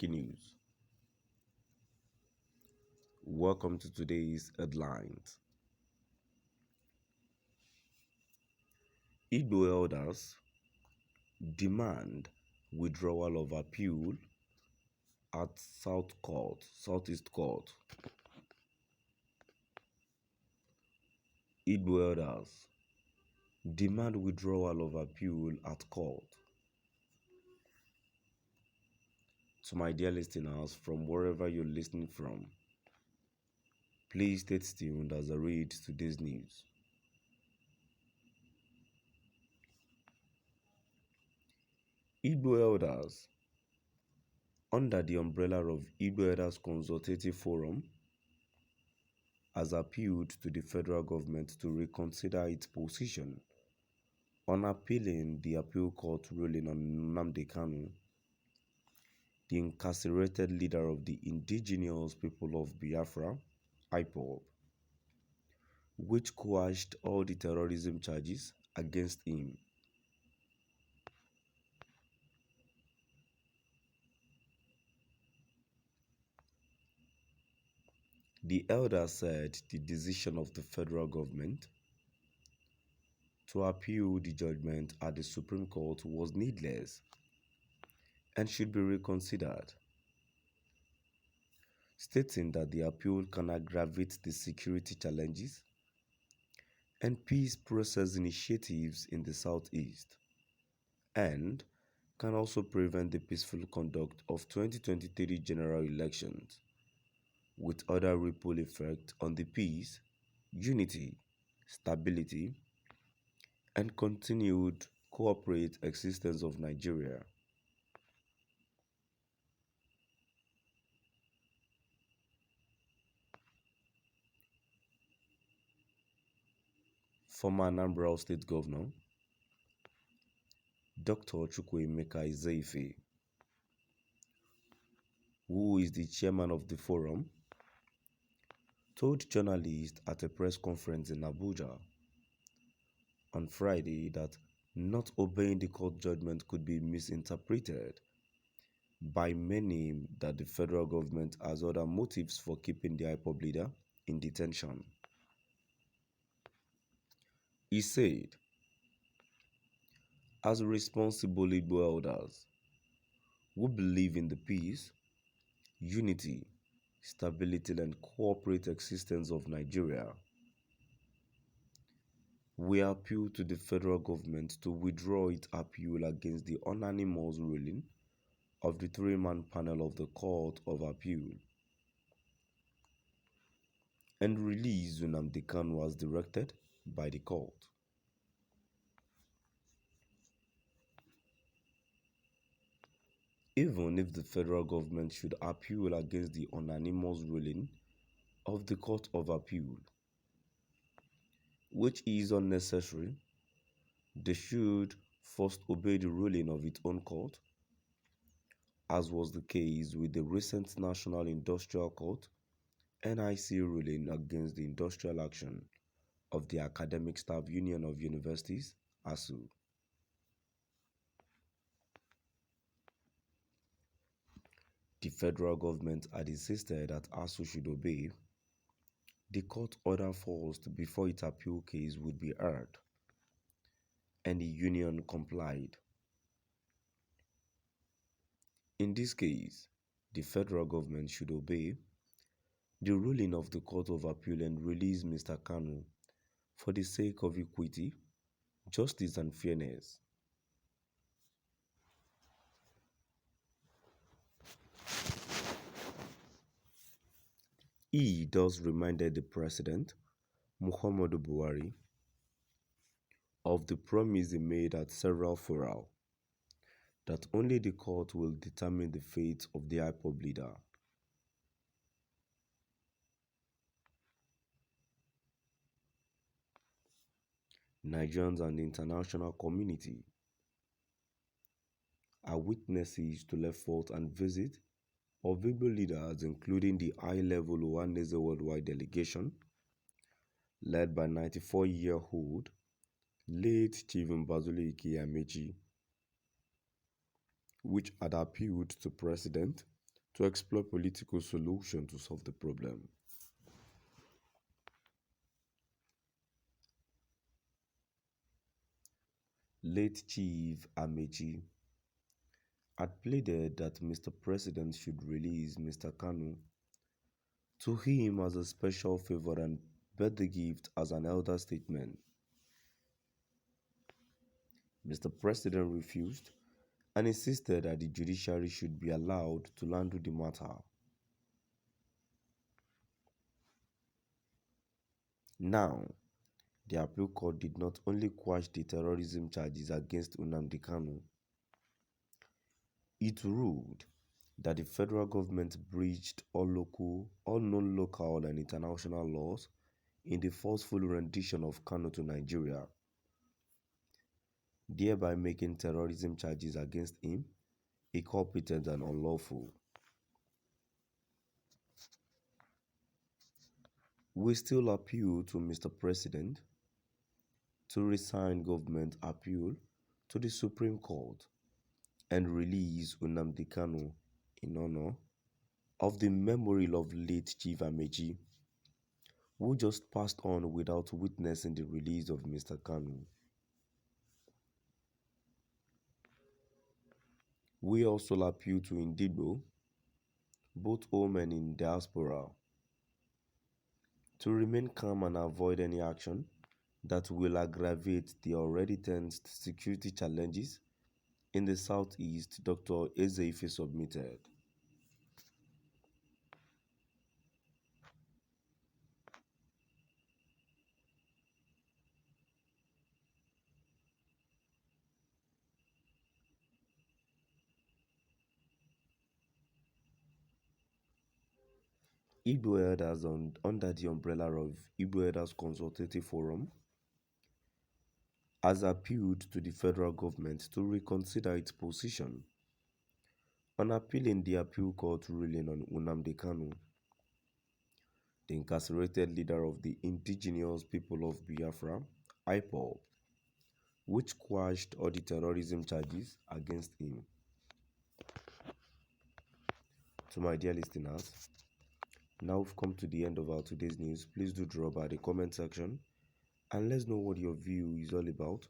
Breaking news. Welcome to today's headlines. Igbo elders demand withdrawal of appeal at Southeast Court. Igbo elders demand withdrawal of appeal at court. To my dear listeners, from wherever you're listening from, please stay tuned as I read today's news. Igbo elders, under the umbrella of Igbo Elders Consultative Forum, has appealed to the federal government to reconsider its position on appealing the appeal court ruling on Nnamdi Kanu, the incarcerated leader of the indigenous people of Biafra, IPOB, which quashed all the terrorism charges against him. The elder said the decision of the federal government to appeal the judgment at the Supreme Court was needless and should be reconsidered, stating that the appeal can aggravate the security challenges and peace process initiatives in the Southeast, and can also prevent the peaceful conduct of 2023 general elections, with other ripple effect on the peace, unity, stability, and continued cooperative existence of Nigeria. Former Anambra State Governor Dr. Chukwuemeka Ezeife, who is the chairman of the forum, told journalists at a press conference in Abuja on Friday that not obeying the court judgment could be misinterpreted by many that the federal government has other motives for keeping the IPOB leader in detention. He said, as responsible Igbo elders who believe in the peace, unity, stability, and cooperative existence of Nigeria, we appeal to the federal government to withdraw its appeal against the unanimous ruling of the three-man panel of the Court of Appeal and release Nnamdi Kanu as directed by the court. Even if the federal government should appeal against the unanimous ruling of the Court of Appeal, which is unnecessary, they should first obey the ruling of its own court, as was the case with the recent National Industrial Court (NIC) ruling against the industrial action of the Academic Staff Union of Universities (ASU). The federal government had insisted that ASU should obey the court order first before its appeal case would be heard, and the union complied. In this case, the federal government should obey the ruling of the Court of Appeal and release Mr. Kanu for the sake of equity, justice, and fairness. He thus reminded the President, Muhammadu Buhari, of the promise he made at several fora that only the court will determine the fate of the IPOB leader. Nigerians and the international community are witnesses to the effort and visit of Igbo leaders, including the high-level Ohanaeze Worldwide delegation, led by 94-year-old late Chief Mbazuli Ike Amechi, which had appealed to President to explore political solution to solve the problem. Late Chief Amechi had pleaded that Mr. President should release Mr. Kanu to him as a special favor and birthday gift as an elder statement. Mr. President refused and insisted that the judiciary should be allowed to handle the matter. Now, the appeal court did not only quash the terrorism charges against Nnamdi Kanu, it ruled that the federal government breached all known local and international laws in the forceful rendition of Kanu to Nigeria, thereby making terrorism charges against him incompetent and unlawful. We still appeal to Mr. President to resign government appeal to the Supreme Court and release Nnamdi Kanu in honor of the memorial of late Chief Amechi, who just passed on without witnessing the release of Mr. Kanu. We also appeal to Ndigbo, both home and in diaspora, to remain calm and avoid any action that will aggravate the already tense security challenges in the southeast, Dr. Ezeife submitted. Igbo elders under the umbrella of Igbo Elders Consultative Forum has appealed to the federal government to reconsider its position on appealing the appeal court ruling on Nnamdi Kanu, the incarcerated leader of the indigenous people of Biafra, IPOB, which quashed all the terrorism charges against him. To my dear listeners, now we've come to the end of our today's news. Please do drop by the comment section and let's know what your view is all about.